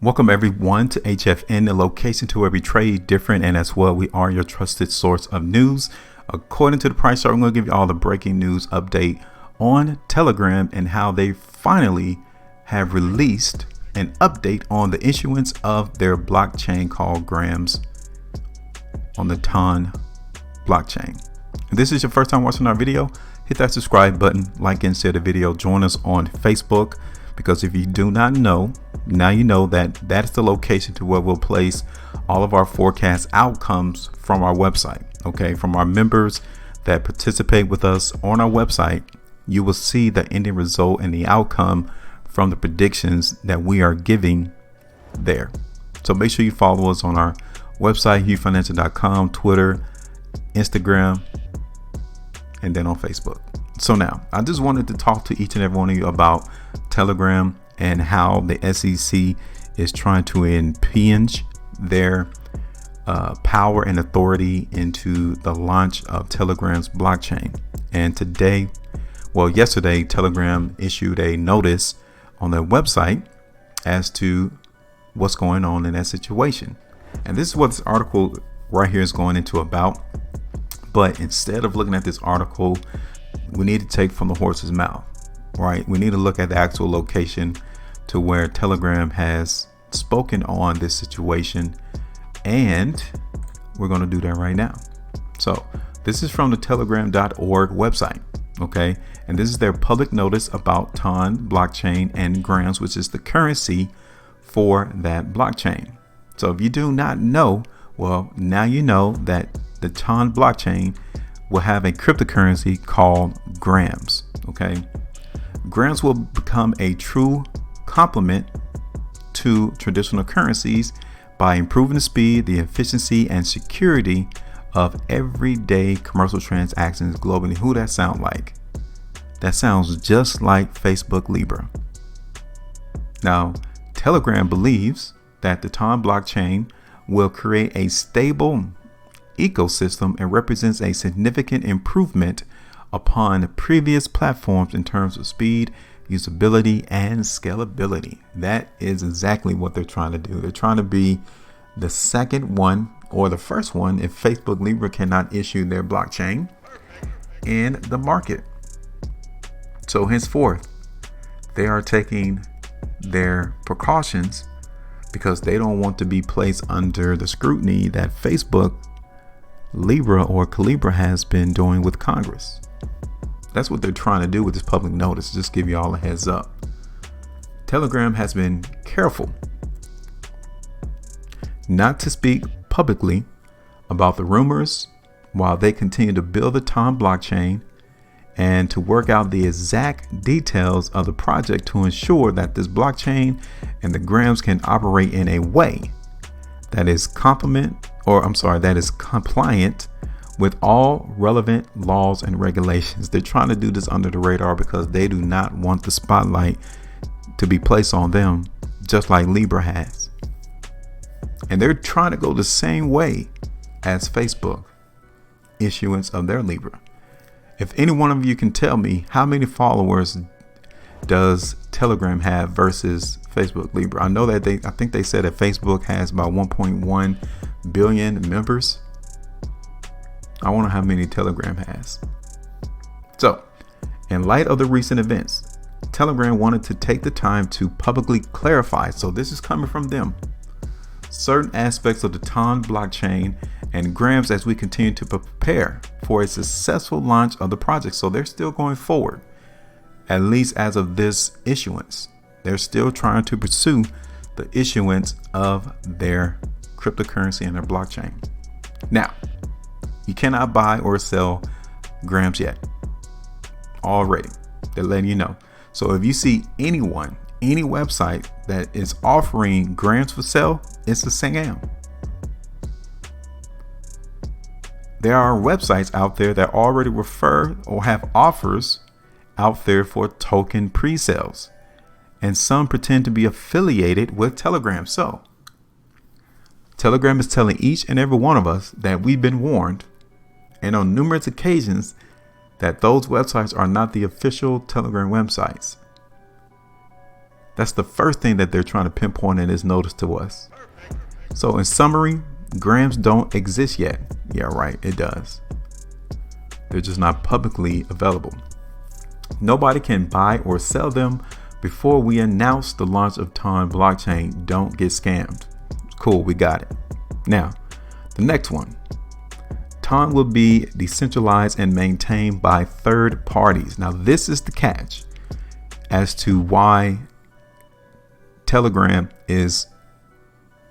Welcome everyone to HFN, the location to where we trade different, and as well we are your trusted source of news. According to the price chart, I'm going to give you all the breaking news update on Telegram and how they finally have released an update on the issuance of their blockchain called Grams on the TON blockchain. If this is your first time watching our video, hit that subscribe button, like and share the video. Join us on Facebook, because if you do not know, now you know that that's the location to where we'll place all of our forecast outcomes from our website. Okay, from our members that participate with us on our website, you will see the ending result and the outcome from the predictions that we are giving there. So make sure you follow us on our website, HueFinancial.com, Twitter, Instagram, and then on Facebook. So now I just wanted to talk to each and every one of you about Telegram and how the SEC is trying to impinge their power and authority into the launch of Telegram's blockchain. And yesterday, Telegram issued a notice on their website as to what's going on in that situation. And this is what this article right here is going into about. But instead of looking at this article, we need to take from the horse's mouth, right? We need to look at the actual location to where Telegram has spoken on this situation, and we're going to do that right now. So this is from the telegram.org website, okay? And this is their public notice about TON blockchain and Grams, which is the currency for that blockchain. So if you do not know, well, now you know that the TON blockchain will have a cryptocurrency called Grams, okay? Grams will become a true complement to traditional currencies by improving the speed, the efficiency, and security of everyday commercial transactions globally. Who that sound like? That sounds just like Facebook Libra. Now, Telegram believes that the TON blockchain will create a stable ecosystem and represents a significant improvement upon previous platforms in terms of speed, usability, and scalability. That is exactly what they're trying to do. They're trying to be the second one or the first one if Facebook Libra cannot issue their blockchain in the market. So henceforth, they are taking their precautions because they don't want to be placed under the scrutiny that Facebook Libra or Calibra has been doing with Congress. That's what they're trying to do with this public notice. Just give you all a heads up. Telegram has been careful not to speak publicly about the rumors while they continue to build the TON blockchain and to work out the exact details of the project to ensure that this blockchain and the Grams can operate in a way that is compliant with all relevant laws and regulations. They're trying to do this under the radar because they do not want the spotlight to be placed on them, just like Libra has. And they're trying to go the same way as Facebook issuance of their Libra. If any one of you can tell me how many followers does Telegram have versus Facebook Libra? I know that I think they said that Facebook has about 1.1 billion members. I wonder how many Telegram has. So, in light of the recent events, Telegram wanted to take the time to publicly clarify, so this is coming from them, certain aspects of the TON blockchain and Grams as we continue to prepare for a successful launch of the project. So they're still going forward, at least as of this issuance. They're still trying to pursue the issuance of their cryptocurrency and their blockchain. Now, you cannot buy or sell Grams yet. Already, they're letting you know. So if you see any website that is offering Grams for sale, it's a scam. There are websites out there that already refer or have offers out there for token pre-sales, and some pretend to be affiliated with Telegram. So Telegram is telling each and every one of us that we've been warned, and on numerous occasions, that those websites are not the official Telegram websites. That's the first thing that they're trying to pinpoint in this notice to us. So in summary, grams don't exist yet. Yeah, right, it does. They're just not publicly available. Nobody can buy or sell them before we announce the launch of TON blockchain. Don't get scammed. Cool, we got it. Now, the next one. TON will be decentralized and maintained by third parties. Now, this is the catch as to why Telegram is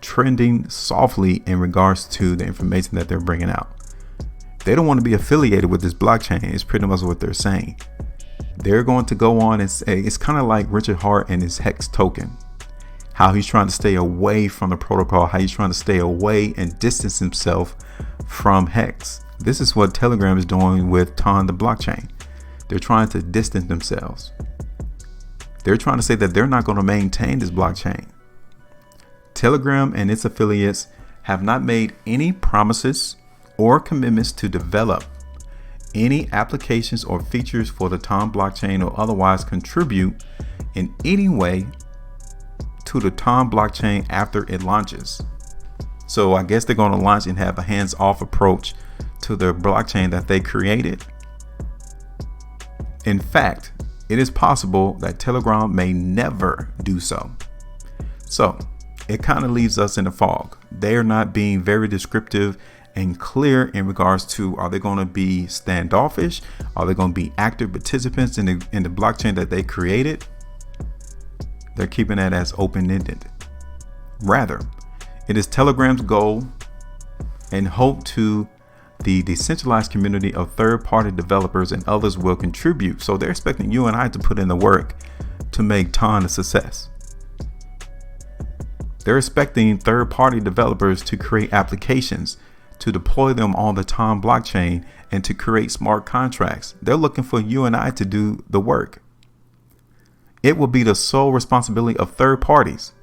trending softly in regards to the information that they're bringing out. They don't want to be affiliated with this blockchain. It's pretty much what they're saying. They're going to go on and say, it's kind of like Richard Hart and his Hex token, how he's trying to stay away from the protocol, how he's trying to stay away and distance himself from Hex. This is what Telegram is doing with TON, the blockchain. They're trying to distance themselves. They're trying to say that they're not going to maintain this blockchain. Telegram and its affiliates have not made any promises or commitments to develop any applications or features for the TON blockchain or otherwise contribute in any way to the TON blockchain after it launches. So I guess they're going to launch and have a hands-off approach to the blockchain that they created. In fact, it is possible that Telegram may never do so. So it kind of leaves us in a fog. They are not being very descriptive and clear in regards to, are they going to be standoffish? Are they going to be active participants in the blockchain that they created? They're keeping that as open-ended. Rather, it is Telegram's goal and hope to the decentralized community of third-party developers and others will contribute. So they're expecting you and I to put in the work to make TON a success. They're expecting third-party developers to create applications, to deploy them on the TON blockchain, and to create smart contracts. They're looking for you and I to do the work. It will be the sole responsibility of third parties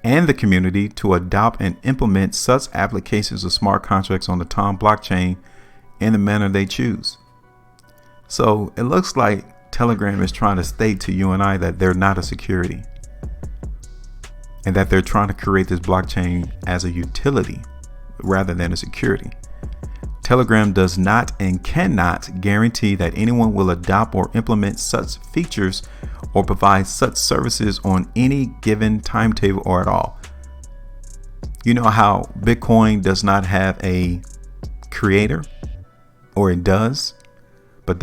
and the community to adopt and implement such applications of smart contracts on the TON blockchain in the manner they choose. So it looks like Telegram is trying to state to you and I that they're not a security and that they're trying to create this blockchain as a utility rather than a security. Telegram does not and cannot guarantee that anyone will adopt or implement such features or provide such services on any given timetable or at all. You know how Bitcoin does not have a creator, or it does, but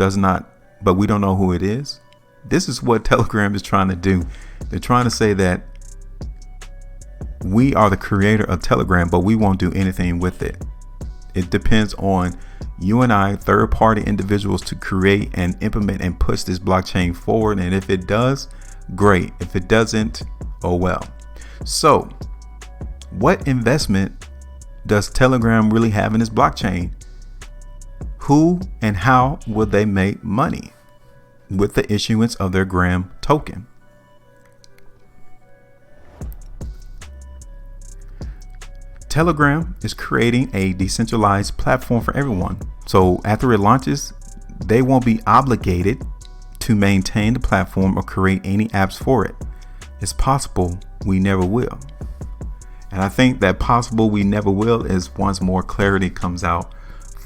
we don't know who it is. This is what Telegram is trying to do. They're trying to say that we are the creator of Telegram, but we won't do anything with it. It depends on you and I, third-party individuals, to create and implement and push this blockchain forward. And if it does, great. If it doesn't, oh well. So what investment does Telegram really have in this blockchain? Who and how will they make money with the issuance of their Gram token? Telegram is creating a decentralized platform for everyone. So after it launches, they won't be obligated to maintain the platform or create any apps for it. It's possible we never will. And I think that possible we never will is once more clarity comes out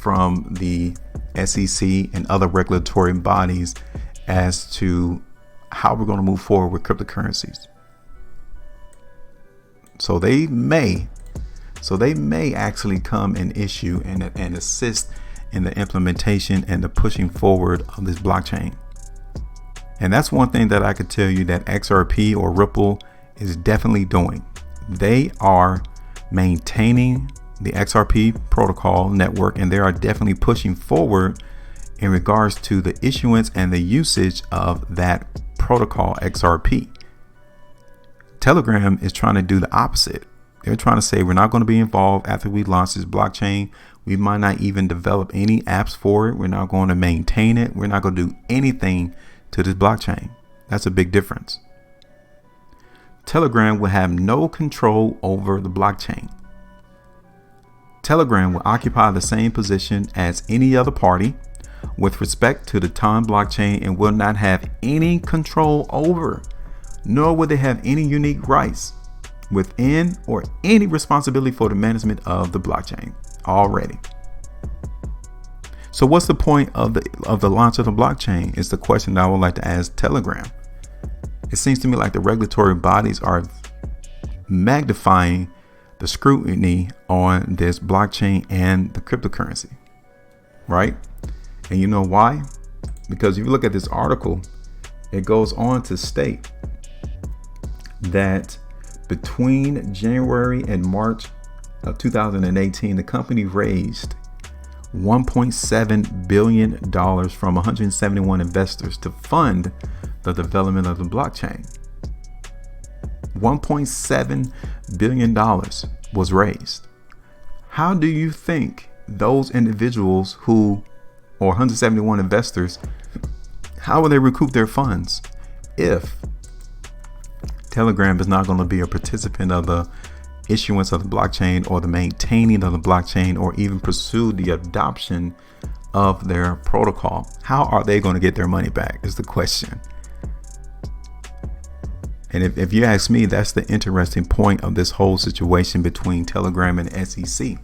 from the SEC and other regulatory bodies as to how we're going to move forward with cryptocurrencies. So they may actually come and issue and assist in the implementation and the pushing forward of this blockchain. And that's one thing that I could tell you that XRP or Ripple is definitely doing. They are maintaining the XRP protocol network, and they are definitely pushing forward in regards to the issuance and the usage of that protocol XRP. Telegram is trying to do the opposite. They're trying to say we're not going to be involved after we launch this blockchain. We might not even develop any apps for it. We're not going to maintain it. We're not going to do anything to this blockchain. That's a big difference. Telegram will have no control over the blockchain. Telegram will occupy the same position as any other party with respect to the TON blockchain and will not have any control over nor would they have any unique rights within or any responsibility for the management of the blockchain already. So what's the point of the launch of the blockchain is the question that I would like to ask Telegram. It seems to me like the regulatory bodies are magnifying the scrutiny on this blockchain and the cryptocurrency, right? And you know why? Because if you look at this article, it goes on to state that between January and March of 2018, the company raised $1.7 billion from 171 investors to fund the development of the blockchain. $1.7 billion was raised. How do you think those individuals or 171 investors, how will they recoup their funds if Telegram is not going to be a participant of the issuance of the blockchain or the maintaining of the blockchain or even pursue the adoption of their protocol? How are they going to get their money back is the question. And if you ask me, that's the interesting point of this whole situation between Telegram and SEC.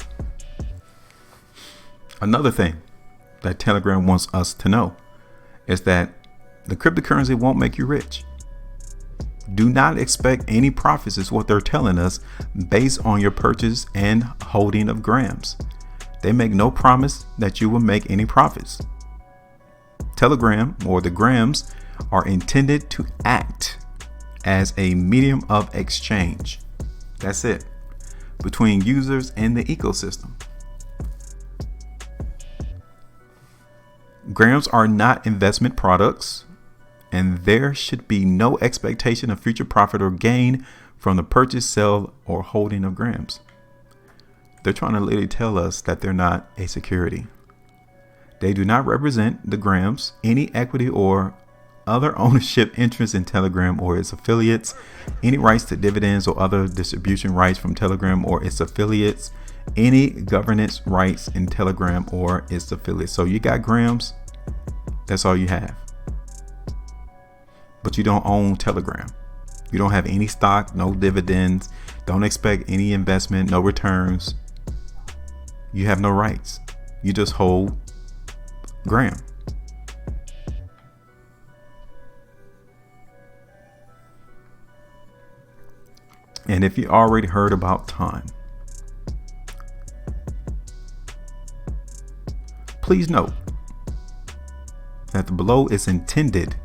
Another thing that Telegram wants us to know is that the cryptocurrency won't make you rich. Do not expect any profits is what they're telling us based on your purchase and holding of grams. They make no promise that you will make any profits. Telegram or the grams are intended to act as a medium of exchange. That's it. Between users and the ecosystem. Grams are not investment products, and there should be no expectation of future profit or gain from the purchase, sale, or holding of grams. They're trying to literally tell us that they're not a security. They do not represent the grams, any equity or other ownership interest in Telegram or its affiliates, any rights to dividends or other distribution rights from Telegram or its affiliates, any governance rights in Telegram or its affiliates. So you got grams, that's all you have. But you don't own Telegram. You don't have any stock, no dividends, don't expect any investment, no returns. You have no rights. You just hold gram. And if you already heard about time, please note that the below is intended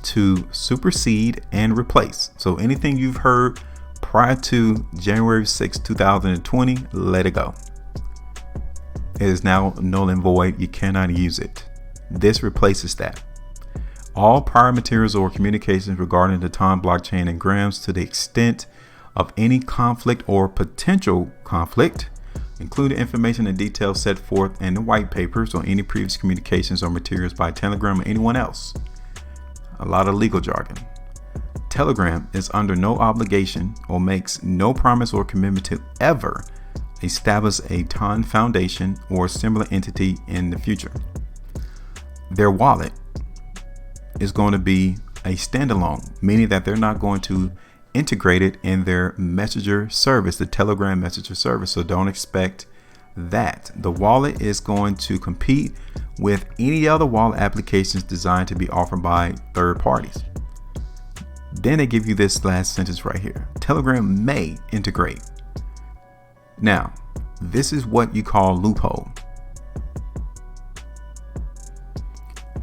to supersede and replace. So anything you've heard prior to January 6, 2020, let it go. It is now null and void. You cannot use it. This replaces that. All prior materials or communications regarding the time blockchain and grams to the extent of any conflict or potential conflict, including information and details set forth in the white papers or any previous communications or materials by Telegram or anyone else. A lot of legal jargon. Telegram is under no obligation or makes no promise or commitment to ever establish a TON foundation or similar entity in the future. Their wallet is going to be a standalone, meaning that they're not going to integrate it in their messenger service, the Telegram messenger service. So don't expect that. The wallet is going to compete with any other wallet applications designed to be offered by third parties. Then they give you this last sentence right here. Telegram may integrate. Now, this is what you call loophole.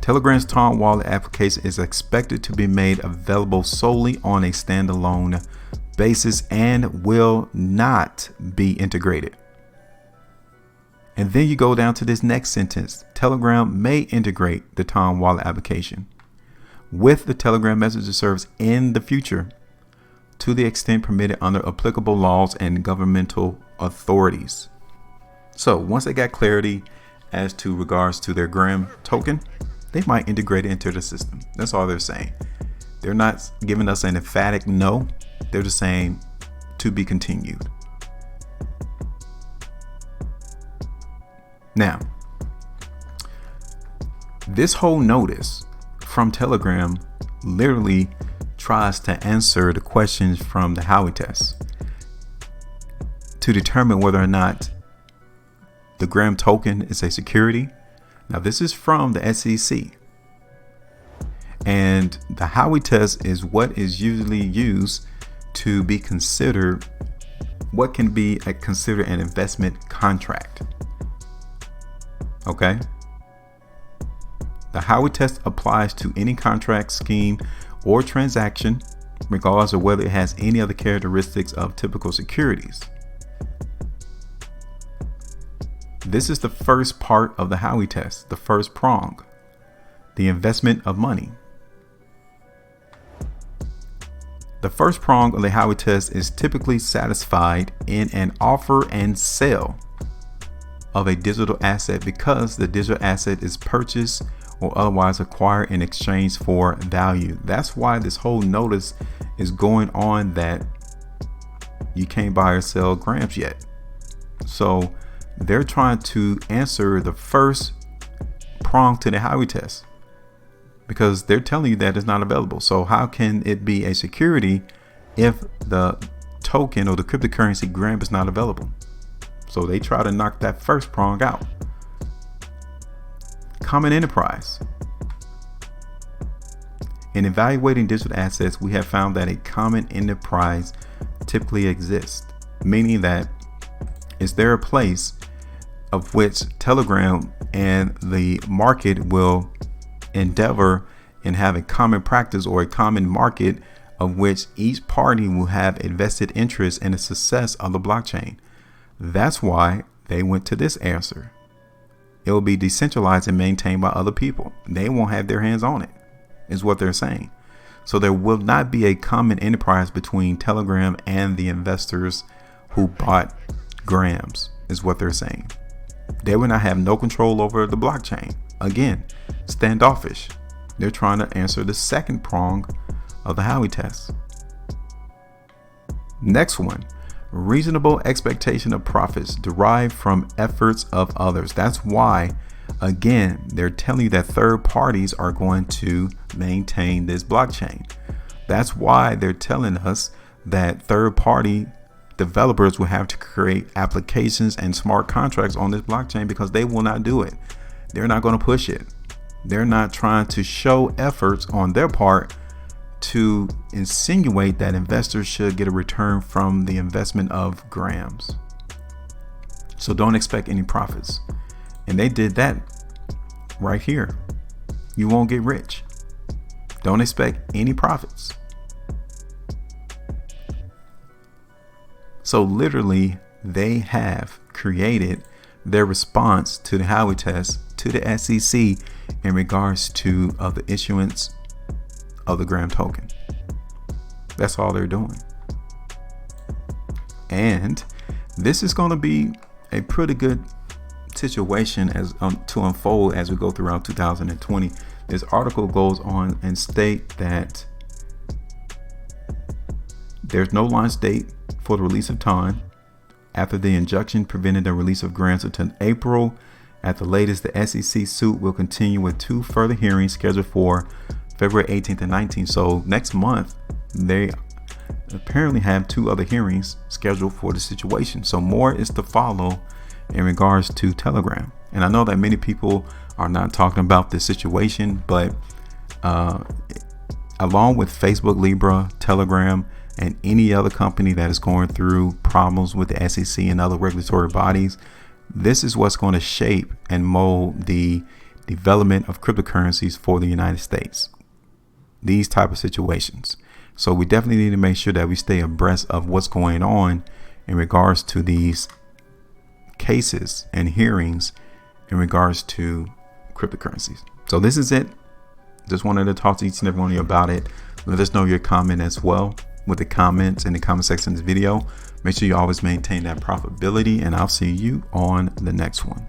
Telegram's TON wallet application is expected to be made available solely on a standalone basis and will not be integrated. And then you go down to this next sentence. Telegram may integrate the TON wallet application with the Telegram messenger service in the future to the extent permitted under applicable laws and governmental authorities. So once they got clarity as to regards to their gram token, they might integrate it into the system. That's all they're saying. They're not giving us an emphatic no. They're just saying to be continued. Now, this whole notice from Telegram literally tries to answer the questions from the Howey test to determine whether or not the Graham token is a security. Now, this is from the SEC, and the Howey test is what is usually used to be considered what can be considered an investment contract. Okay. The Howey test applies to any contract, scheme, or transaction, regardless of whether it has any other characteristics of typical securities. This is the first part of the Howey test, the first prong, the investment of money. The first prong of the Howey test is typically satisfied in an offer and sale of a digital asset because the digital asset is purchased or otherwise acquired in exchange for value. That's why this whole notice is going on that you can't buy or sell grams yet. So they're trying to answer the first prong to the Howey test because they're telling you that it's not available. So how can it be a security if the token or the cryptocurrency gram is not available? So they try to knock that first prong out. Common enterprise. In evaluating digital assets, we have found that a common enterprise typically exists, meaning that is there a place of which Telegram and the market will endeavor and have a common practice or a common market of which each party will have a vested interest in the success of the blockchain. That's why they went to this answer. It will be decentralized and maintained by other people. They won't have their hands on it, is what they're saying. So there will not be a common enterprise between Telegram and the investors who bought grams, is what they're saying. They will not have no control over the blockchain. Again, standoffish. They're trying to answer the second prong of the Howey test. Next one. Reasonable expectation of profits derived from efforts of others. That's why, again, they're telling you that third parties are going to maintain this blockchain. That's why they're telling us that third party developers will have to create applications and smart contracts on this blockchain because they will not do it. They're not going to push it. They're not trying to show efforts on their part to insinuate that investors should get a return from the investment of grams. So don't expect any profits. And they did that right here. You won't get rich. Don't expect any profits. So literally, they have created their response to the Howey test to the SEC in regards to the issuance of the gram token. That's all they're doing. And this is going to be a pretty good situation as to unfold as we go throughout 2020. This article goes on and state that there's no launch date for the release of time after the injunction prevented the release of grants until April. At the latest, the SEC suit will continue with 2 further hearings scheduled for February 18th and 19th. So next month, they apparently have 2 other hearings scheduled for the situation. So more is to follow in regards to Telegram. And I know that many people are not talking about this situation, but along with Facebook, Libra, Telegram, and any other company that is going through problems with the SEC and other regulatory bodies, this is what's going to shape and mold the development of cryptocurrencies for the United States. These type of situations. So we definitely need to make sure that we stay abreast of what's going on in regards to these cases and hearings in regards to cryptocurrencies. So this is it. Just wanted to talk to each and every one of you about it. Let us know your comment as well with the comments in the comment section of this video. Make sure you always maintain that profitability, and I'll see you on the next one.